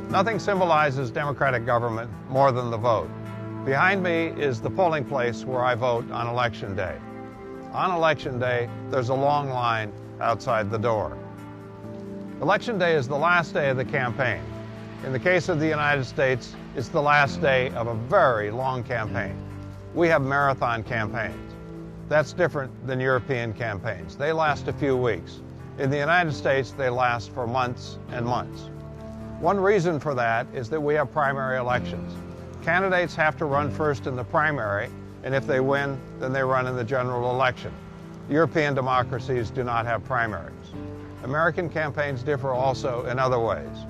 Nothing symbolizes democratic government more than the vote. Behind me is the polling place where I vote on Election Day. On Election Day, there's a long line outside the door. Election Day is the last day of the campaign. In the case of the United States, it's the last day of a very long campaign. We have marathon campaigns. That's different than European campaigns. They last a few weeks. In the United States, they last for months and months. One reason for that is that we have primary elections. Candidates have to run first in the primary, and if they win, then they run in the general election. European democracies do not have primaries. American campaigns differ also in other ways.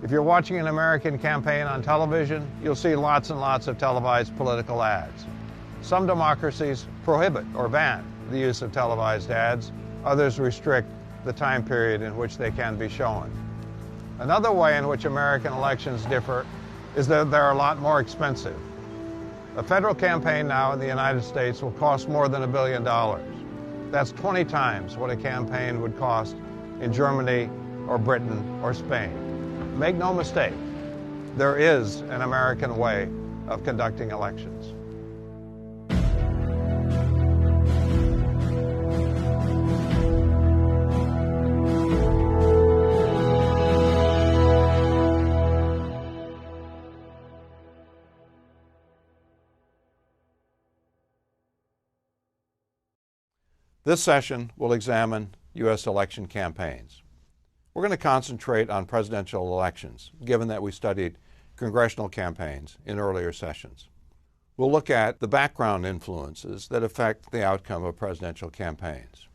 If you're watching an American campaign on television, you'll see lots and lots of televised political ads. Some democracies prohibit or ban the use of televised ads. Others restrict the time period in which they can be shown. Another way in which American elections differ is that they're a lot more expensive. A federal campaign now in the United States will cost more than $1 billion. That's 20 times what a campaign would cost in Germany or Britain or Spain. Make no mistake, there is an American way of conducting elections. This session will examine U.S. election campaigns. We're going to concentrate on presidential elections, given that we studied congressional campaigns in earlier sessions. We'll look at the background influences that affect the outcome of presidential campaigns.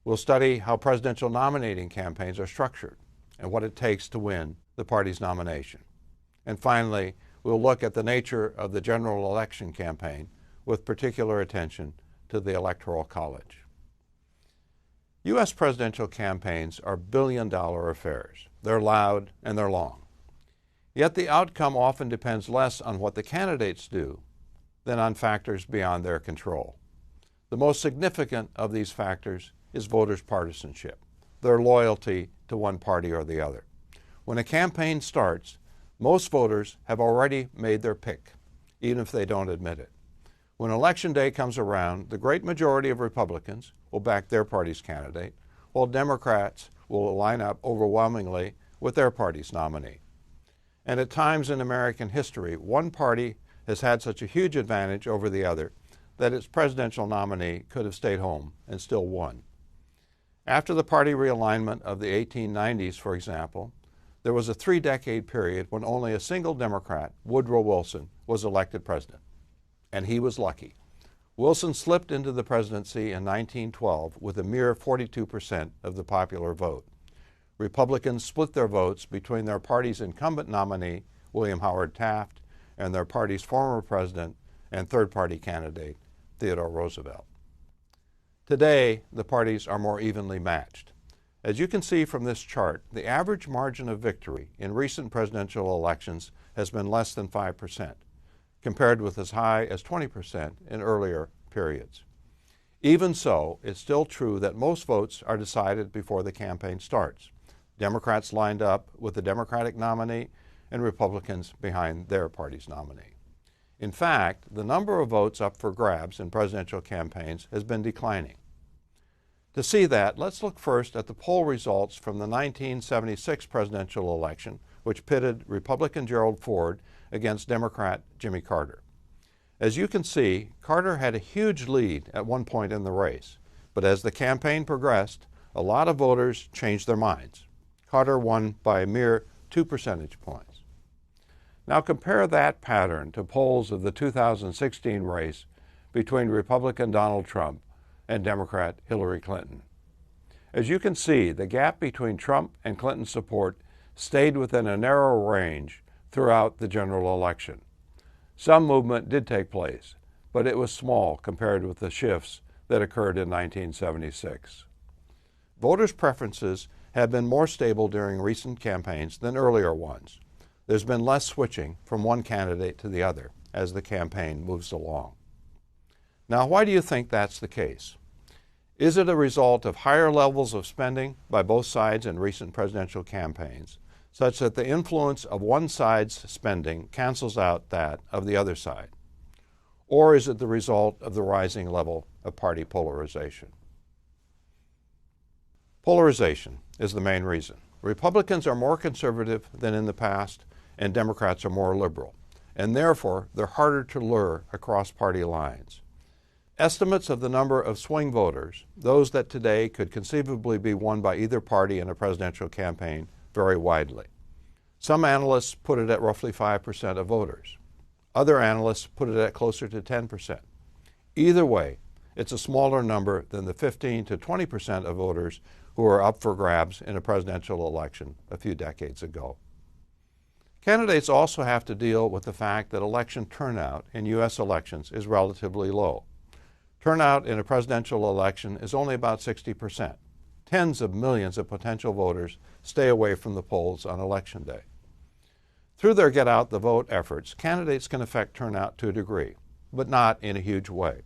We'll study how presidential nominating campaigns are structured and what it takes to win the party's nomination. And finally, we'll look at the nature of the general election campaign with particular attention to the Electoral College. U.S. presidential campaigns are billion-dollar affairs. They're loud and they're long. Yet the outcome often depends less on what the candidates do than on factors beyond their control. The most significant of these factors is voters' partisanship, their loyalty to one party or the other. When a campaign starts, most voters have already made their pick, even if they don't admit it. When Election Day comes around, the great majority of Republicans will back their party's candidate, while Democrats will line up overwhelmingly with their party's nominee. And at times in American history, one party has had such a huge advantage over the other that its presidential nominee could have stayed home and still won. After the party realignment of the 1890s, for example, there was a 3-decade period when only a single Democrat, Woodrow Wilson, was elected president. And he was lucky. Wilson slipped into the presidency in 1912 with a mere 42% of the popular vote. Republicans split their votes between their party's incumbent nominee, William Howard Taft, and their party's former president and third-party candidate, Theodore Roosevelt. Today, the parties are more evenly matched. As you can see from this chart, the average margin of victory in recent presidential elections has been less than 5%. Compared with as high as 20% in earlier periods. Even so, it's still true that most votes are decided before the campaign starts. Democrats lined up with the Democratic nominee and Republicans behind their party's nominee. In fact, the number of votes up for grabs in presidential campaigns has been declining. To see that, let's look first at the poll results from the 1976 presidential election, which pitted Republican Gerald Ford against Democrat Jimmy Carter. As you can see, Carter had a huge lead at one point in the race, but as the campaign progressed, a lot of voters changed their minds. Carter won by a mere 2 percentage points. Now compare that pattern to polls of the 2016 race between Republican Donald Trump and Democrat Hillary Clinton. As you can see, the gap between Trump and Clinton's support stayed within a narrow range throughout the general election. Some movement did take place, but it was small compared with the shifts that occurred in 1976. Voters' preferences have been more stable during recent campaigns than earlier ones. There's been less switching from one candidate to the other as the campaign moves along. Now, why do you think that's the case? Is it a result of higher levels of spending by both sides in recent presidential campaigns, such that the influence of one side's spending cancels out that of the other side? Or is it the result of the rising level of party polarization? Polarization is the main reason. Republicans are more conservative than in the past, and Democrats are more liberal, and therefore they're harder to lure across party lines. Estimates of the number of swing voters, those that today could conceivably be won by either party in a presidential campaign, vary widely. Some analysts put it at roughly 5% of voters. Other analysts put it at closer to 10%. Either way, it's a smaller number than the 15 to 20% of voters who were up for grabs in a presidential election a few decades ago. Candidates also have to deal with the fact that election turnout in U.S. elections is relatively low. Turnout in a presidential election is only about 60%. Tens of millions of potential voters stay away from the polls on Election Day. Through their get-out-the-vote efforts, candidates can affect turnout to a degree, but not in a huge way.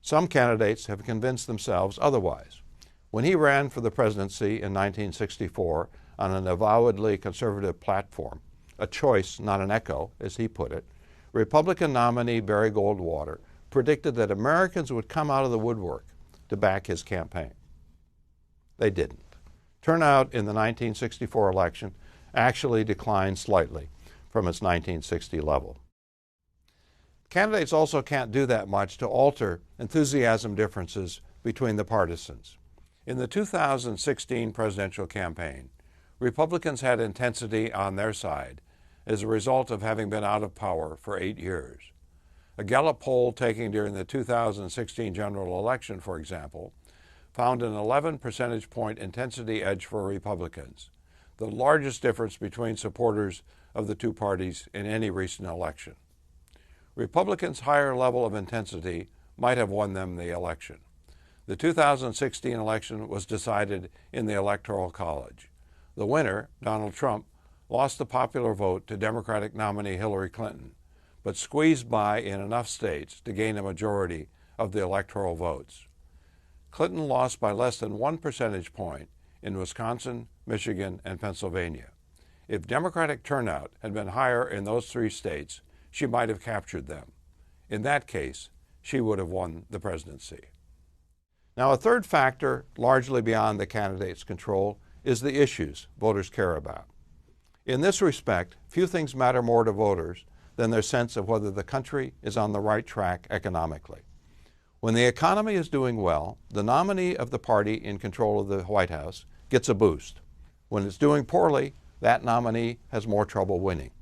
Some candidates have convinced themselves otherwise. When he ran for the presidency in 1964 on an avowedly conservative platform, a choice, not an echo, as he put it, Republican nominee Barry Goldwater predicted that Americans would come out of the woodwork to back his campaign. They didn't. Turnout in the 1964 election actually declined slightly from its 1960 level. Candidates also can't do that much to alter enthusiasm differences between the partisans. In the 2016 presidential campaign, Republicans had intensity on their side as a result of having been out of power for 8 years. A Gallup poll taken during the 2016 general election, for example, found an 11 percentage point intensity edge for Republicans, the largest difference between supporters of the two parties in any recent election. Republicans' higher level of intensity might have won them the election. The 2016 election was decided in the Electoral College. The winner, Donald Trump, lost the popular vote to Democratic nominee Hillary Clinton, but squeezed by in enough states to gain a majority of the electoral votes. Clinton lost by less than 1 percentage point in Wisconsin, Michigan, and Pennsylvania. If Democratic turnout had been higher in those 3 states, she might have captured them. In that case, she would have won the presidency. Now, a third factor, largely beyond the candidate's control, is the issues voters care about. In this respect, few things matter more to voters than their sense of whether the country is on the right track economically. When the economy is doing well, the nominee of the party in control of the White House gets a boost. When it's doing poorly, that nominee has more trouble winning.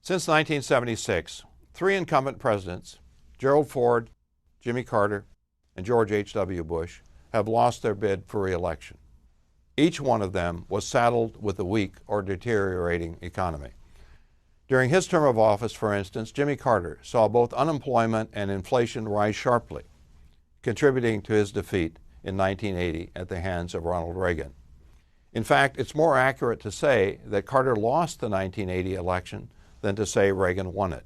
Since 1976, 3 incumbent presidents, Gerald Ford, Jimmy Carter, and George H.W. Bush, have lost their bid for re-election. Each one of them was saddled with a weak or deteriorating economy. During his term of office, for instance, Jimmy Carter saw both unemployment and inflation rise sharply, contributing to his defeat in 1980 at the hands of Ronald Reagan. In fact, it's more accurate to say that Carter lost the 1980 election than to say Reagan won it.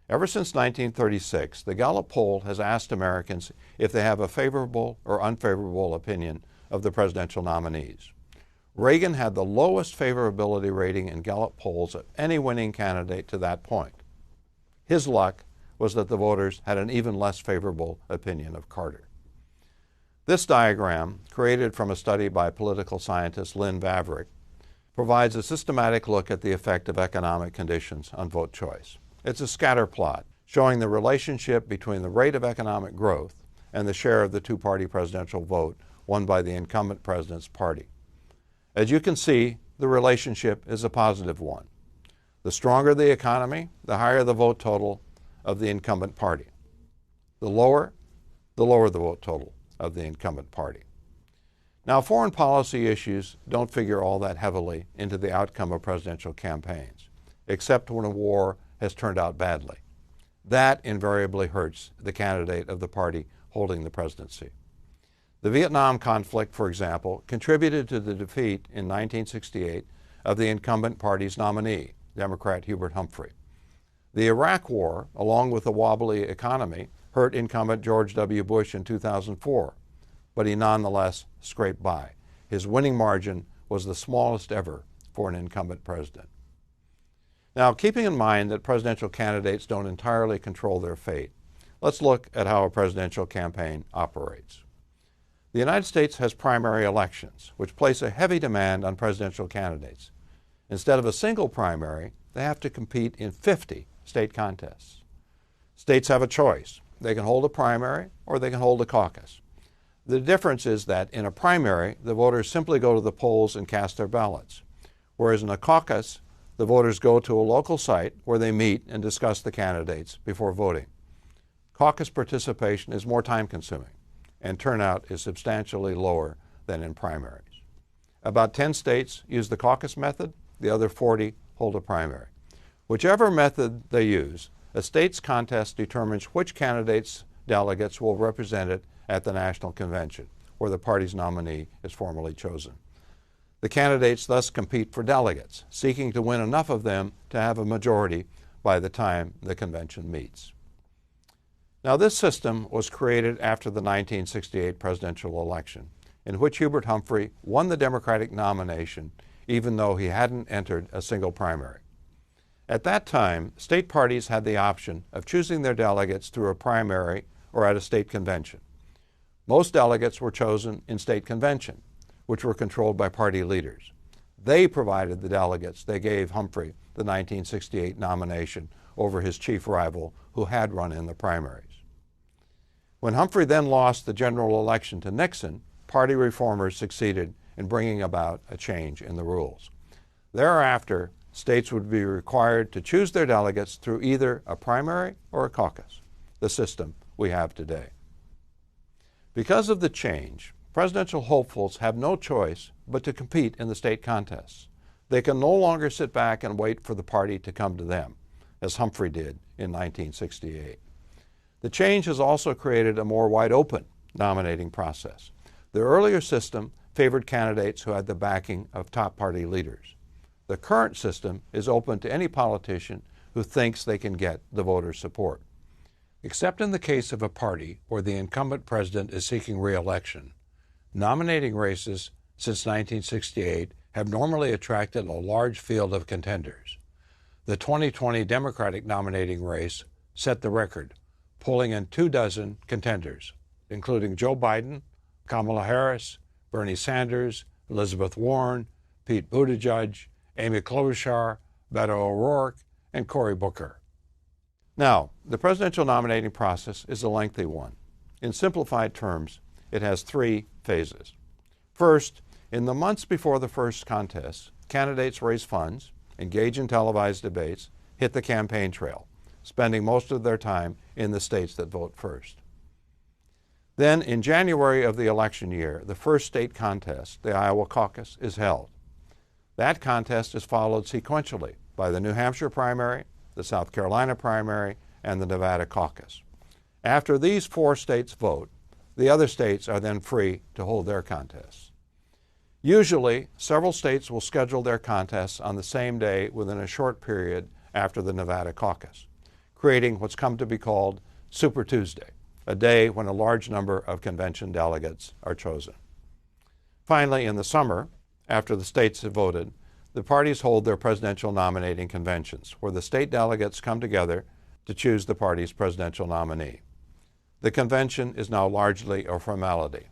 Ever since 1936, the Gallup poll has asked Americans if they have a favorable or unfavorable opinion of the presidential nominees. Reagan had the lowest favorability rating in Gallup polls of any winning candidate to that point. His luck was that the voters had an even less favorable opinion of Carter. This diagram, created from a study by political scientist Lynn Vavreck, provides a systematic look at the effect of economic conditions on vote choice. It's a scatter plot showing the relationship between the rate of economic growth and the share of the two-party presidential vote won by the incumbent president's party. As you can see, the relationship is a positive one. The stronger the economy, the higher the vote total of the incumbent party. The lower the vote total of the incumbent party. Now, foreign policy issues don't figure all that heavily into the outcome of presidential campaigns, except when a war has turned out badly. That invariably hurts the candidate of the party holding the presidency. The Vietnam conflict, for example, contributed to the defeat in 1968 of the incumbent party's nominee, Democrat Hubert Humphrey. The Iraq War, along with a wobbly economy, hurt incumbent George W. Bush in 2004, but he nonetheless scraped by. His winning margin was the smallest ever for an incumbent president. Now, keeping in mind that presidential candidates don't entirely control their fate, let's look at how a presidential campaign operates. The United States has primary elections, which place a heavy demand on presidential candidates. Instead of a single primary, they have to compete in 50 state contests. States have a choice. They can hold a primary or they can hold a caucus. The difference is that in a primary, the voters simply go to the polls and cast their ballots, whereas in a caucus, the voters go to a local site where they meet and discuss the candidates before voting. Caucus participation is more time-consuming, and turnout is substantially lower than in primaries. About 10 states use the caucus method, the other 40 hold a primary. Whichever method they use, a state's contest determines which candidates' delegates will represent it at the national convention, where the party's nominee is formally chosen. The candidates thus compete for delegates, seeking to win enough of them to have a majority by the time the convention meets. Now, this system was created after the 1968 presidential election, in which Hubert Humphrey won the Democratic nomination even though he hadn't entered a single primary. At that time, state parties had the option of choosing their delegates through a primary or at a state convention. Most delegates were chosen in state convention, which were controlled by party leaders. They provided the delegates. They gave Humphrey the 1968 nomination over his chief rival, who had run in the primaries. When Humphrey then lost the general election to Nixon, party reformers succeeded in bringing about a change in the rules. Thereafter, states would be required to choose their delegates through either a primary or a caucus, the system we have today. Because of the change, presidential hopefuls have no choice but to compete in the state contests. They can no longer sit back and wait for the party to come to them, as Humphrey did in 1968. The change has also created a more wide-open nominating process. The earlier system favored candidates who had the backing of top party leaders. The current system is open to any politician who thinks they can get the voters' support. Except in the case of a party where the incumbent president is seeking re-election, nominating races since 1968 have normally attracted a large field of contenders. The 2020 Democratic nominating race set the record, pulling in 24 contenders, including Joe Biden, Kamala Harris, Bernie Sanders, Elizabeth Warren, Pete Buttigieg, Amy Klobuchar, Beto O'Rourke, and Cory Booker. Now, the presidential nominating process is a lengthy one. In simplified terms, it has 3 phases. First, in the months before the first contest, candidates raise funds, engage in televised debates, hit the campaign trail, spending most of their time in the states that vote first. Then, in January of the election year, the first state contest, the Iowa caucus, is held. That contest is followed sequentially by the New Hampshire primary, the South Carolina primary, and the Nevada caucus. After these 4 states vote, the other states are then free to hold their contests. Usually, several states will schedule their contests on the same day within a short period after the Nevada caucus, creating what's come to be called Super Tuesday, a day when a large number of convention delegates are chosen. Finally, in the summer, after the states have voted, the parties hold their presidential nominating conventions, where the state delegates come together to choose the party's presidential nominee. The convention is now largely a formality.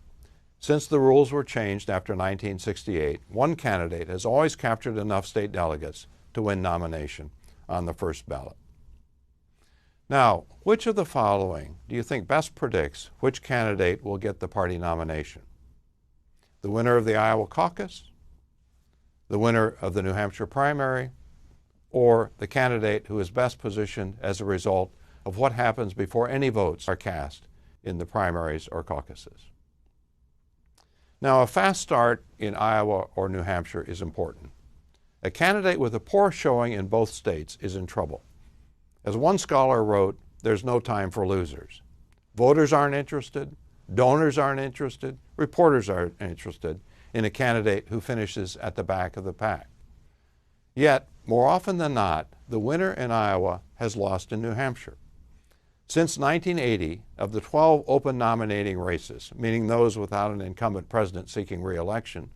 Since the rules were changed after 1968, one candidate has always captured enough state delegates to win nomination on the first ballot. Now, which of the following do you think best predicts which candidate will get the party nomination? The winner of the Iowa caucus, the winner of the New Hampshire primary, or the candidate who is best positioned as a result of what happens before any votes are cast in the primaries or caucuses? Now, a fast start in Iowa or New Hampshire is important. A candidate with a poor showing in both states is in trouble. As one scholar wrote, there's no time for losers. Voters aren't interested, donors aren't interested, reporters aren't interested in a candidate who finishes at the back of the pack. Yet, more often than not, the winner in Iowa has lost in New Hampshire. Since 1980, of the 12 open nominating races, meaning those without an incumbent president seeking re-election,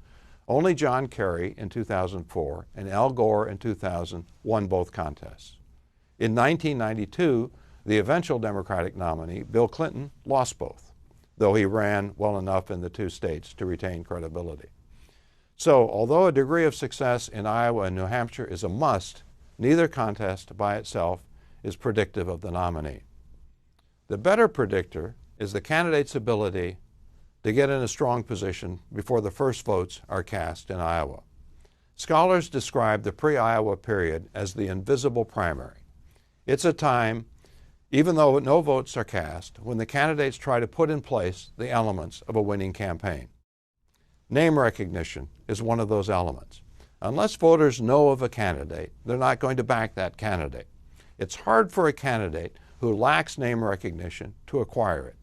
Only John Kerry in 2004 and Al Gore in 2000 won both contests. In 1992, the eventual Democratic nominee, Bill Clinton, lost both, though he ran well enough in the two states to retain credibility. So, although a degree of success in Iowa and New Hampshire is a must, neither contest by itself is predictive of the nominee. The better predictor is the candidate's ability to get in a strong position before the first votes are cast in Iowa. Scholars describe the pre-Iowa period as the invisible primary. It's a time, even though no votes are cast, when the candidates try to put in place the elements of a winning campaign. Name recognition is one of those elements. Unless voters know of a candidate, they're not going to back that candidate. It's hard for a candidate who lacks name recognition to acquire it.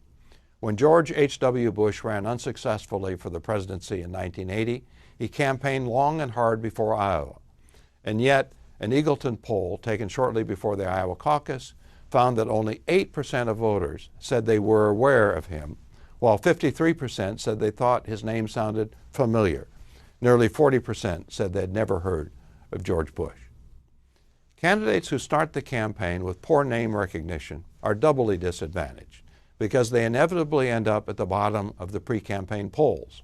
When George H.W. Bush ran unsuccessfully for the presidency in 1980, he campaigned long and hard before Iowa. And yet, an Eagleton poll taken shortly before the Iowa caucus found that only 8% of voters said they were aware of him, while 53% said they thought his name sounded familiar. Nearly 40% said they'd never heard of George Bush. Candidates who start the campaign with poor name recognition are doubly disadvantaged because they inevitably end up at the bottom of the pre-campaign polls.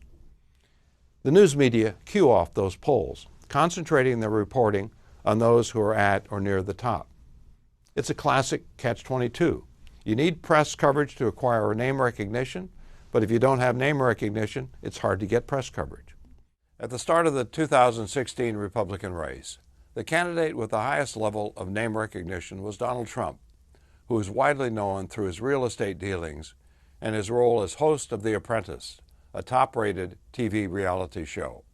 The news media cue off those polls, concentrating their reporting on those who are at or near the top. It's a classic catch-22. You need press coverage to acquire name recognition, but if you don't have name recognition, it's hard to get press coverage. At the start of the 2016 Republican race, the candidate with the highest level of name recognition was Donald Trump, who is widely known through his real estate dealings and his role as host of The Apprentice, a top-rated TV reality show.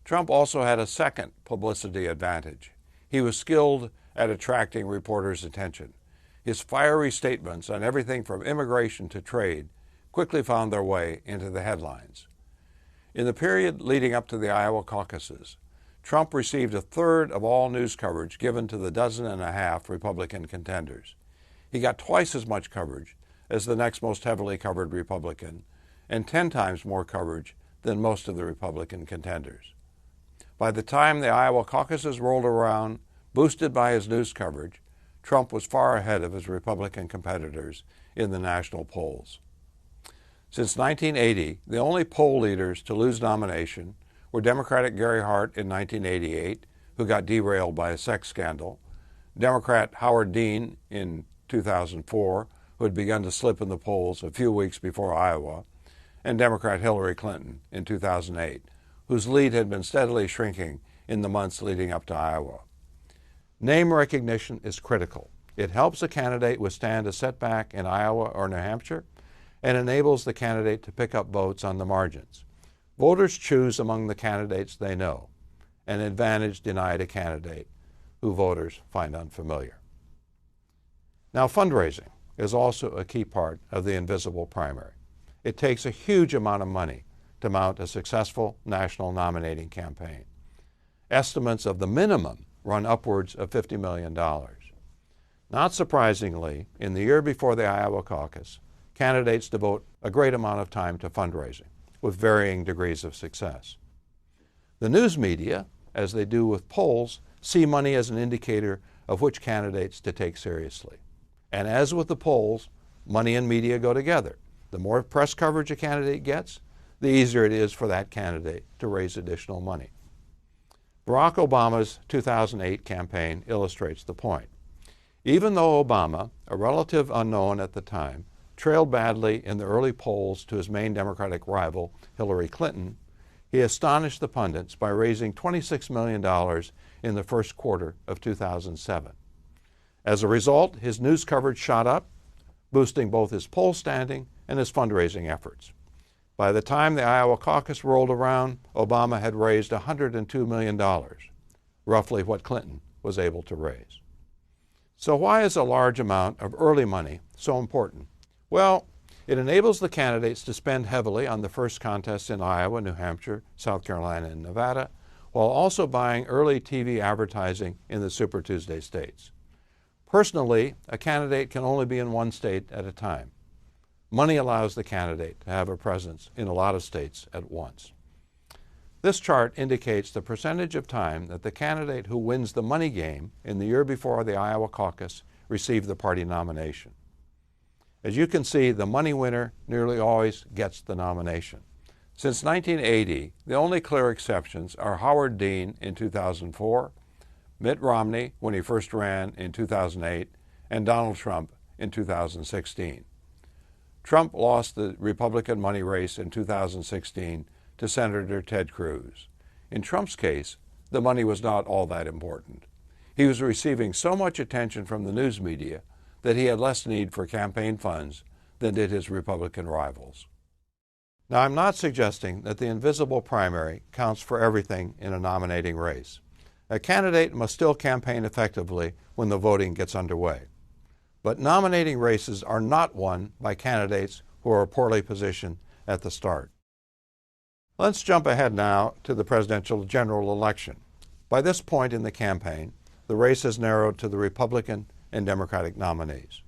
Trump also had a second publicity advantage. He was skilled at attracting reporters' attention. His fiery statements on everything from immigration to trade quickly found their way into the headlines. In the period leading up to the Iowa caucuses, Trump received a third of all news coverage given to the dozen and a half Republican contenders. He got twice as much coverage as the next most heavily covered Republican, and 10 times more coverage than most of the Republican contenders. By the time the Iowa caucuses rolled around, boosted by his news coverage, Trump was far ahead of his Republican competitors in the national polls. Since 1980, the only poll leaders to lose nomination were Democratic Gary Hart in 1988, who got derailed by a sex scandal, Democrat Howard Dean in 2004, who had begun to slip in the polls a few weeks before Iowa, and Democrat Hillary Clinton in 2008, whose lead had been steadily shrinking in the months leading up to Iowa. Name recognition is critical. It helps a candidate withstand a setback in Iowa or New Hampshire and enables the candidate to pick up votes on the margins. Voters choose among the candidates they know, an advantage denied a candidate who voters find unfamiliar. Now, fundraising is also a key part of the invisible primary. It takes a huge amount of money to mount a successful national nominating campaign. Estimates of the minimum run upwards of $50 million. Not surprisingly, in the year before the Iowa caucus, candidates devote a great amount of time to fundraising, with varying degrees of success. The news media, as they do with polls, see money as an indicator of which candidates to take seriously. And as with the polls, money and media go together. The more press coverage a candidate gets, the easier it is for that candidate to raise additional money. Barack Obama's 2008 campaign illustrates the point. Even though Obama, a relative unknown at the time, trailed badly in the early polls to his main Democratic rival, Hillary Clinton, he astonished the pundits by raising $26 million in the first quarter of 2007. As a result, his news coverage shot up, boosting both his poll standing and his fundraising efforts. By the time the Iowa caucus rolled around, Obama had raised $102 million, roughly what Clinton was able to raise. So why is a large amount of early money so important? Well, it enables the candidates to spend heavily on the first contests in Iowa, New Hampshire, South Carolina, and Nevada, while also buying early TV advertising in the Super Tuesday states. Personally, a candidate can only be in one state at a time. Money allows the candidate to have a presence in a lot of states at once. This chart indicates the percentage of time that the candidate who wins the money game in the year before the Iowa caucus received the party nomination. As you can see, the money winner nearly always gets the nomination. Since 1980, the only clear exceptions are Howard Dean in 2004, Mitt Romney when he first ran in 2008, and Donald Trump in 2016. Trump lost the Republican money race in 2016 to Senator Ted Cruz. In Trump's case, the money was not all that important. He was receiving so much attention from the news media that he had less need for campaign funds than did his Republican rivals. Now, I'm not suggesting that the invisible primary counts for everything in a nominating race. A candidate must still campaign effectively when the voting gets underway. But nominating races are not won by candidates who are poorly positioned at the start. Let's jump ahead now to the presidential general election. By this point in the campaign, the race has narrowed to the Republican and Democratic nominees.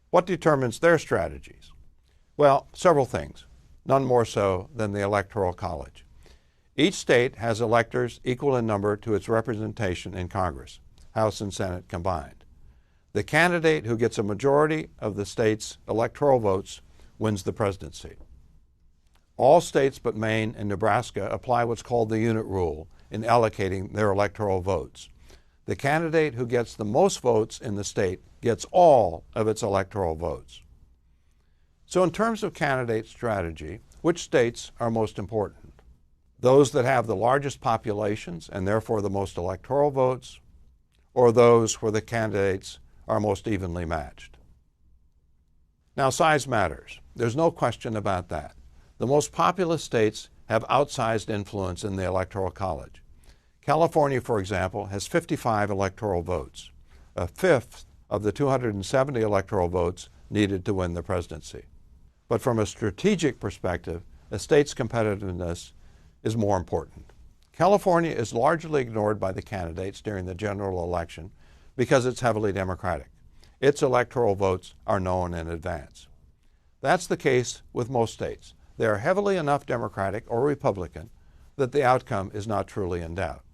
What determines their strategies? Well, several things, none more so than the Electoral College. Each state has electors equal in number to its representation in Congress, House and Senate combined. The candidate who gets a majority of the state's electoral votes wins the presidency. All states but Maine and Nebraska apply what's called the unit rule in allocating their electoral votes. The candidate who gets the most votes in the state gets all of its electoral votes. So in terms of candidate strategy, which states are most important? Those that have the largest populations and therefore the most electoral votes, or those where the candidates are most evenly matched? Now, size matters. There's no question about that. The most populous states have outsized influence in the Electoral College. California, for example, has 55 electoral votes, a fifth of the 270 electoral votes needed to win the presidency. But from a strategic perspective, a state's competitiveness is more important. California is largely ignored by the candidates during the general election because it's heavily Democratic. Its electoral votes are known in advance. That's the case with most states. They are heavily enough Democratic or Republican that the outcome is not truly in doubt.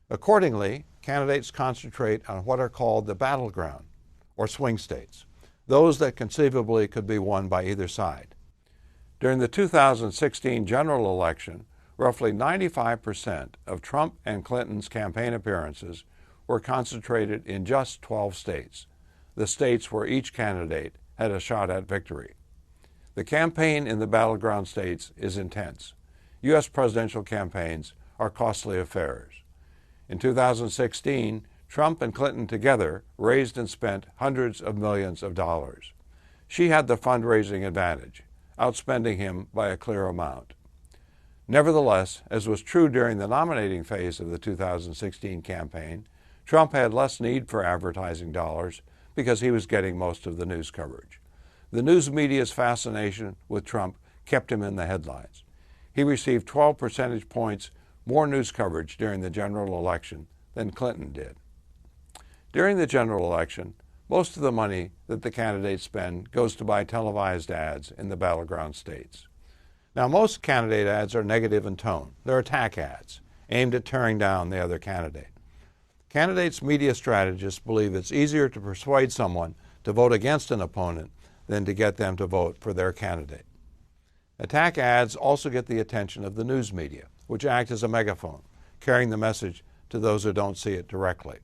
Accordingly, candidates concentrate on what are called the battleground, or swing states, those that conceivably could be won by either side. During the 2016 general election, roughly 95% of Trump and Clinton's campaign appearances were concentrated in just 12 states, the states where each candidate had a shot at victory. The campaign in the battleground states is intense. U.S. presidential campaigns are costly affairs. In 2016, Trump and Clinton together raised and spent hundreds of millions of dollars. She had the fundraising advantage, outspending him by a clear amount. Nevertheless, as was true during the nominating phase of the 2016 campaign, Trump had less need for advertising dollars because he was getting most of the news coverage. The news media's fascination with Trump kept him in the headlines. He received 12 percentage points more news coverage during the general election than Clinton did. During the general election, most of the money that the candidates spend goes to buy televised ads in the battleground states. Now, most candidate ads are negative in tone. They're attack ads aimed at tearing down the other candidate. Candidates' media strategists believe it's easier to persuade someone to vote against an opponent than to get them to vote for their candidate. Attack ads also get the attention of the news media, which act as a megaphone, carrying the message to those who don't see it directly.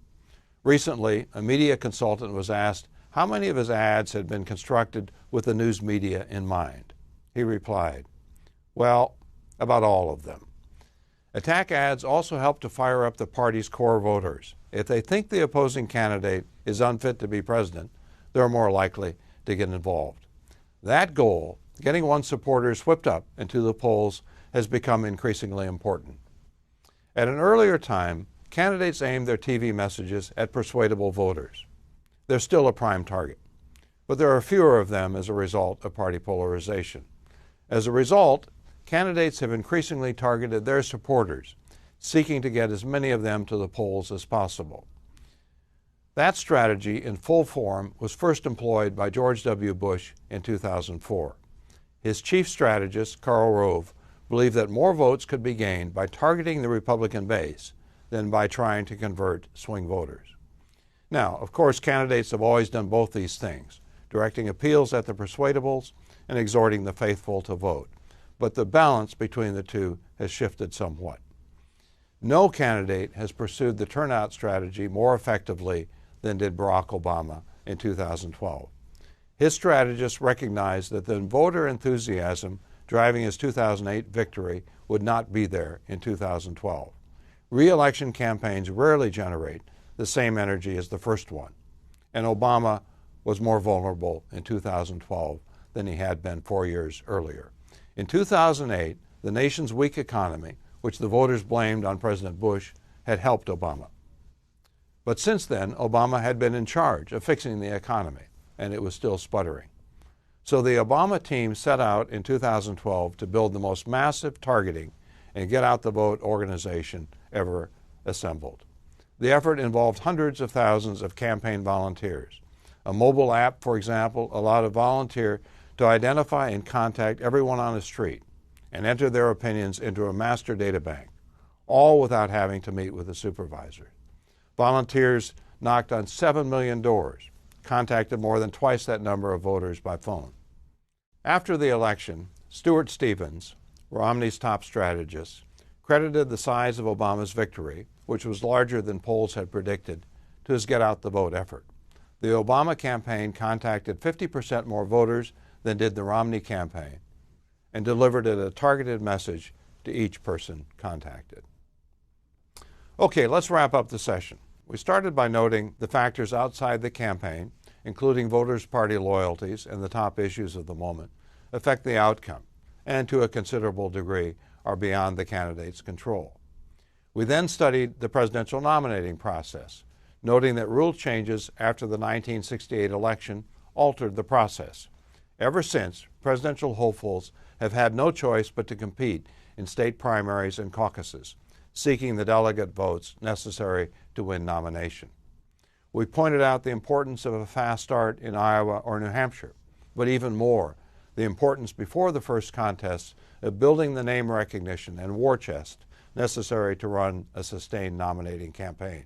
Recently, a media consultant was asked how many of his ads had been constructed with the news media in mind. He replied, "Well, about all of them." Attack ads also help to fire up the party's core voters. If they think the opposing candidate is unfit to be president, they're more likely to get involved. That goal, getting one's supporters whipped up into the polls, has become increasingly important. At an earlier time, candidates aimed their TV messages at persuadable voters. They're still a prime target, but there are fewer of them as a result of party polarization. As a result, candidates have increasingly targeted their supporters, seeking to get as many of them to the polls as possible. That strategy in full form was first employed by George W. Bush in 2004. His chief strategist, Karl Rove, believed that more votes could be gained by targeting the Republican base than by trying to convert swing voters. Now, of course, candidates have always done both these things, directing appeals at the persuadables and exhorting the faithful to vote. But the balance between the two has shifted somewhat. No candidate has pursued the turnout strategy more effectively than did Barack Obama in 2012. His strategists recognized that the voter enthusiasm driving his 2008 victory would not be there in 2012. Re-election campaigns rarely generate the same energy as the first one, and Obama was more vulnerable in 2012 than he had been 4 years earlier. In 2008, the nation's weak economy, which the voters blamed on President Bush, had helped Obama. But since then, Obama had been in charge of fixing the economy, and it was still sputtering. So the Obama team set out in 2012 to build the most massive targeting and get out the vote organization ever assembled. The effort involved hundreds of thousands of campaign volunteers. A mobile app, for example, allowed a volunteer to identify and contact everyone on the street and enter their opinions into a master data bank, all without having to meet with a supervisor. Volunteers knocked on 7 million doors, contacted more than twice that number of voters by phone. After the election, Stuart Stevens, Romney's top strategist, credited the size of Obama's victory, which was larger than polls had predicted, to his get-out-the-vote effort. The Obama campaign contacted 50% more voters than did the Romney campaign and delivered a targeted message to each person contacted. Okay, let's wrap up the session. We started by noting the factors outside the campaign, including voters' party loyalties and the top issues of the moment, affect the outcome and to a considerable degree are beyond the candidate's control. We then studied the presidential nominating process, noting that rule changes after the 1968 election altered the process. Ever since, presidential hopefuls have had no choice but to compete in state primaries and caucuses, seeking the delegate votes necessary to win nomination. We pointed out the importance of a fast start in Iowa or New Hampshire, but even more, the importance before the first contests of building the name recognition and war chest necessary to run a sustained nominating campaign.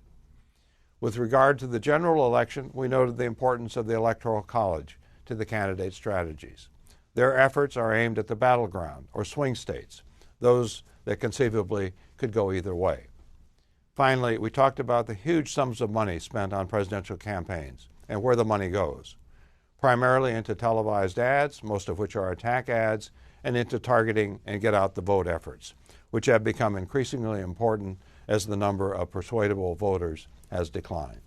With regard to the general election, we noted the importance of the Electoral College to the candidate strategies. Their efforts are aimed at the battleground or swing states, those that conceivably could go either way. Finally, we talked about the huge sums of money spent on presidential campaigns and where the money goes, primarily into televised ads, most of which are attack ads, and into targeting and get-out-the-vote efforts, which have become increasingly important as the number of persuadable voters has declined.